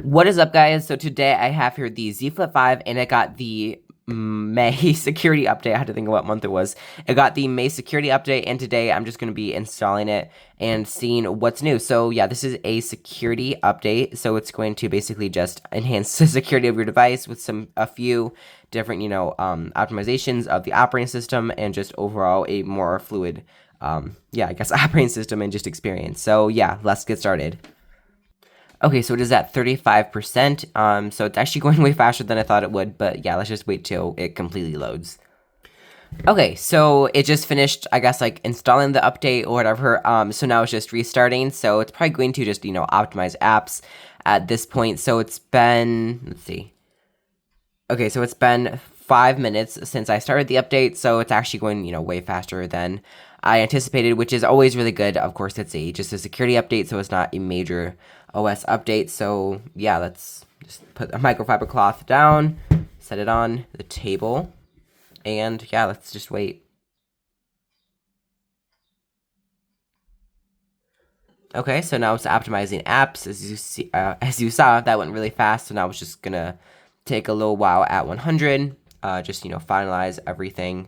What is up, guys? So today I have here the Z Flip 5, and I got the May security update. I had to think of what month it was. I got the May security update, and today I'm just going to be installing it and seeing what's new. So yeah, this is a security update. So it's going to basically just enhance the security of your device with a few different, optimizations of the operating system and just overall a more fluid, I guess operating system and just experience. So yeah, let's get started. Okay, so it is at 35%, so it's actually going way faster than I thought it would, but yeah, let's just wait till it completely loads. Okay, so it just finished, I guess, like, installing the update or whatever, so now it's just restarting, so it's probably going to just, optimize apps at this point, so it's been, let's see. Okay, so it's been 5 minutes since I started the update, so it's actually going, way faster than I anticipated, which is always really good. Of course, it's just a security update, so it's not a major OS update. So yeah, let's just put a microfiber cloth down, set it on the table, and yeah, let's just wait. Okay, so now it's optimizing apps. As you saw, that went really fast. So now it's just gonna take a little while at 100. Just finalize everything.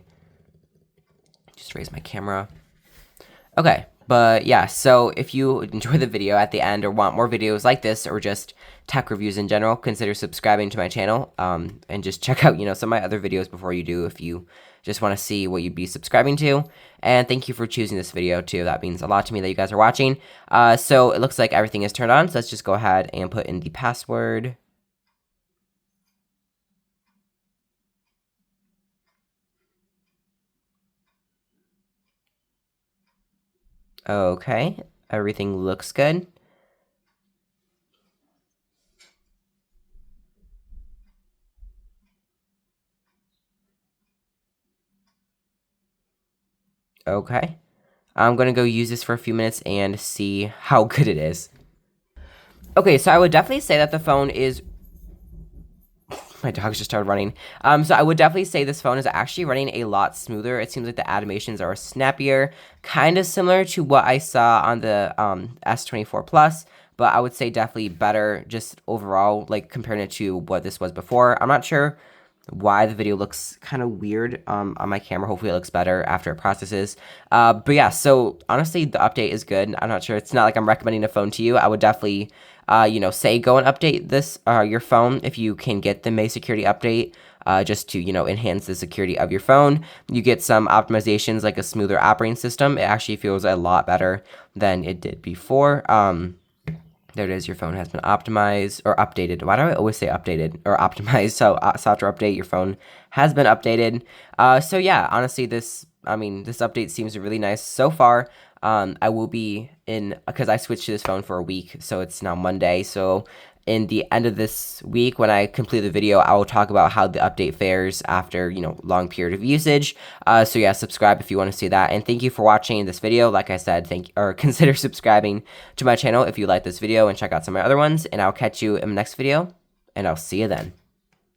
Just raise my camera. Okay, but yeah, so if you enjoy the video at the end or want more videos like this or just tech reviews in general, consider subscribing to my channel, and just check out, some of my other videos before you do if you just want to see what you'd be subscribing to. And thank you for choosing this video too. That means a lot to me that you guys are watching. So it looks like everything is turned on, so let's just go ahead and put in the password. Okay, everything looks good. Okay, I'm gonna go use this for a few minutes and see how good it is. Okay, so I would definitely say that the phone is... My dogs just started running. So I would definitely say this phone is actually running a lot smoother. It seems like the animations are snappier, kind of similar to what I saw on the S24 Plus, but I would say definitely better just overall, like comparing it to what this was before. I'm not sure why the video looks kind of weird on my camera. Hopefully it looks better after it processes. But yeah, so honestly, the update is good. I'm not sure. It's not like I'm recommending a phone to you. I would definitely, say go and update this, your phone if you can get the May security update. Just to, enhance the security of your phone. You get some optimizations like a smoother operating system. It actually feels a lot better than it did before. There it is. Your phone has been optimized or updated. Why do I always say updated or optimized? So software update. Your phone has been updated. So yeah, honestly, this update seems really nice so far. I will be because I switched to this phone for a week, so it's now Monday. So in the end of this week, when I complete the video, I will talk about how the update fares after, long period of usage. So yeah, subscribe if you want to see that. And thank you for watching this video. Like I said, consider subscribing to my channel if you like this video and check out some of my other ones. And I'll catch you in the next video, and I'll see you then.